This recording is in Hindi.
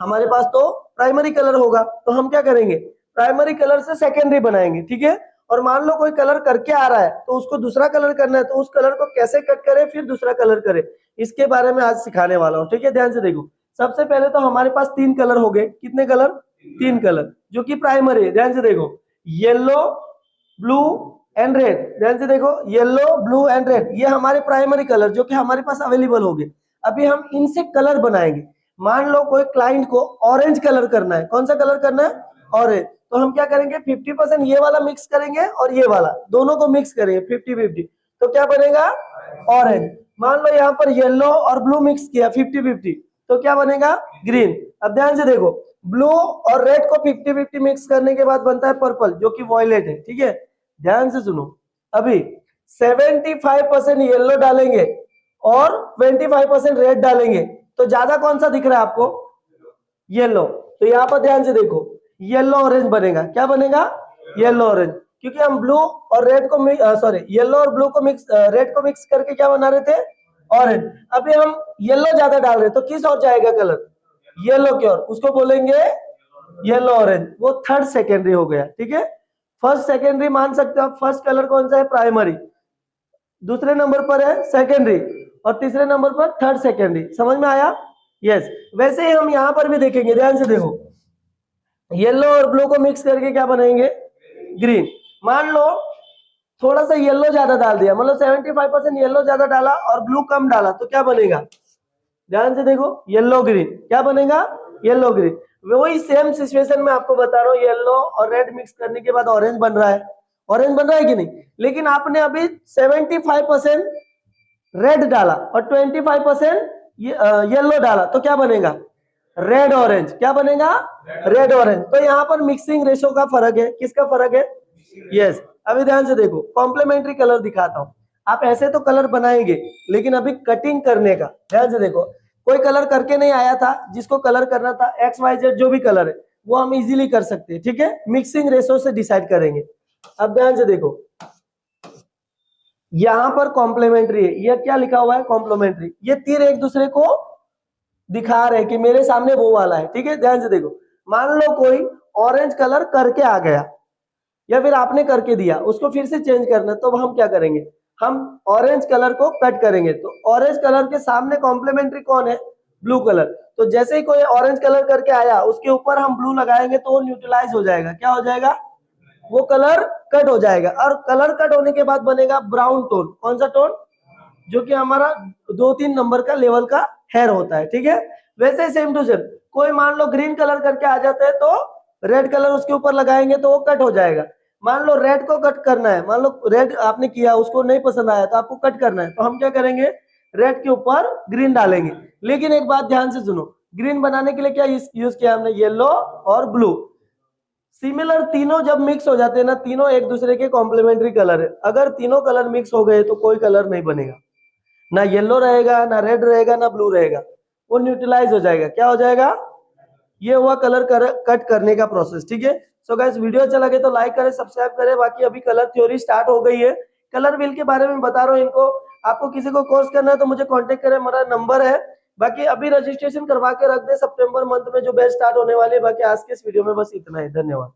हमारे पास तो प्राइमरी कलर होगा, तो हम क्या करेंगे, प्राइमरी कलर से सेकेंडरी बनाएंगे, ठीक है। और मान लो कोई कलर करके आ रहा है तो उसको दूसरा कलर करना है, तो उस कलर को कैसे कट करे फिर दूसरा कलर करे, इसके बारे में आज सिखाने वाला हूँ, ठीक है। ध्यान से देखो, सबसे पहले तो हमारे पास 3 कलर हो गए। कितने कलर? 3 कलर, जो कि प्राइमरी है। ध्यान से देखो, येलो, ब्लू एंड रेड। ध्यान से देखो, येलो, ब्लू एंड रेड, ये हमारे प्राइमरी कलर जो कि हमारे पास अवेलेबल हो गए। अभी हम इनसे कलर बनाएंगे। मान लो कोई क्लाइंट को ऑरेंज कलर करना है। कौन सा कलर करना है? ऑरेंज। तो हम क्या करेंगे, 50% ये वाला मिक्स करेंगे और ये वाला, दोनों को मिक्स करेंगे 50-50। तो क्या बनेगा? ऑरेंज। मान लो यहाँ पर येलो और ब्लू मिक्स किया 50-50, तो क्या बनेगा? ग्रीन। अब ध्यान से देखो, ब्लू और रेड को 50-50 मिक्स करने के बाद बनता है पर्पल, जो कि वॉयलेट है, ठीक है। ध्यान से सुनो, अभी 75% येलो डालेंगे और 25% रेड डालेंगे, तो ज्यादा कौन सा दिख रहा है आपको? येलो। तो यहाँ पर ध्यान से देखो, येलो ऑरेंज बनेगा। क्या बनेगा? येलो ऑरेंज, क्योंकि हम ब्लू और रेड को सॉरी येलो और ब्लू को मिक्स, रेड को मिक्स करके क्या बना रहे थे? ऑरेंज। अभी हम येलो ज्यादा डाल रहे हैं, तो किस और जाएगा कलर? येलो की ओर, उसको बोलेंगे येलो ऑरेंज। वो थर्ड सेकेंडरी हो गया, ठीक है। फर्स्ट सेकेंडरी मान सकते हो आप। फर्स्ट कलर कौन सा है? प्राइमरी। दूसरे नंबर पर है सेकेंडरी, और तीसरे नंबर पर थर्ड सेकेंडरी। समझ में आया? यस। वैसे ही हम यहाँ पर भी देखेंगे, ध्यान से देखो, येलो और ब्लू को मिक्स करके क्या बनाएंगे? ग्रीन। मान लो थोड़ा सा येलो ज्यादा डाल दिया, मतलब 75% येलो ज्यादा डाला और ब्लू कम डाला, तो क्या बनेगा? ध्यान से देखो, येलो ग्रीन। क्या बनेगा? Yellow green. वही सेम सिचुएशन में आपको बता रहा हूँ, येलो और रेड मिक्स करने के बाद ऑरेंज बन रहा है। ऑरेंज बन रहा है कि नहीं? लेकिन आपने अभी 75% रेड डाला और 25% येलो डाला, तो क्या बनेगा? Red orange. क्या बनेगा? Red orange. तो यहाँ पर मिक्सिंग रेशो का फर्क है। किसका फर्क है? यस। अभी ध्यान से देखो, कॉम्प्लीमेंट्री कलर दिखाता हूँ। आप ऐसे तो कलर बनाएंगे, लेकिन अभी कटिंग करने का, ध्यान से देखो, कोई कलर करके नहीं आया था, जिसको कलर करना था XYZ जो भी कलर है वो हम इजीली कर सकते हैं, ठीक है। मिक्सिंग रेशो से डिसाइड करेंगे। अब ध्यान से देखो, यहां पर कॉम्प्लीमेंट्री है। ये क्या लिखा हुआ है? कॉम्प्लीमेंट्री। ये तीर एक दूसरे को दिखा रहे हैं कि मेरे सामने वो वाला है, ठीक है। ध्यान से देखो, मान लो कोई ऑरेंज कलर करके आ गया, या फिर आपने करके दिया, उसको फिर से चेंज करना, तो हम क्या करेंगे? हम ऑरेंज कलर को कट करेंगे। तो ऑरेंज कलर के सामने कॉम्प्लीमेंट्री कौन है? Blue colour. तो जैसे ही कोई ऑरेंज कलर करके आया, उसके ऊपर हम ब्लू लगाएंगे तो वो न्यूट्रलाइज हो जाएगा। क्या हो जाएगा? वो कलर कट हो जाएगा। और कलर कट होने के बाद बनेगा ब्राउन टोन। कौन सा टोन? जो कि हमारा 2-3 नंबर का लेवल का हेयर होता है, ठीक है। वैसे सेम टू सेम, कोई मान लो ग्रीन कलर करके आ जाता है, तो रेड कलर उसके ऊपर लगाएंगे तो वो कट हो जाएगा। मान लो रेड को कट करना है, मान लो रेड आपने किया, उसको नहीं पसंद आया तो आपको कट करना है, तो हम क्या करेंगे? रेड के ऊपर ग्रीन डालेंगे। लेकिन एक बात ध्यान से सुनो, ग्रीन बनाने के लिए क्या यूज किया हमने? येलो और ब्लू। सिमिलर तीनों जब मिक्स हो जाते हैं ना, तीनों एक दूसरे के कॉम्प्लीमेंट्री कलर है। अगर तीनों कलर मिक्स हो गए तो कोई कलर नहीं बनेगा, ना येलो रहेगा, ना रेड रहेगा, ना ब्लू रहेगा, वो न्यूट्रलाइज हो जाएगा। क्या हो जाएगा? ये हुआ कट करने का प्रोसेस, ठीक है। सो गाइस, वीडियो अच्छा लगे तो लाइक करें, सब्सक्राइब करें। बाकी अभी कलर थ्योरी स्टार्ट हो गई है, कलर व्हील के बारे में बता रहा हूँ इनको। आपको किसी को कोर्स करना है तो मुझे कांटेक्ट करें, मेरा नंबर है। बाकी अभी रजिस्ट्रेशन करवा के रख दे, सितंबर मंथ में जो बैच स्टार्ट होने वाली है। बाकी आज के इस वीडियो में बस इतना ही। धन्यवाद।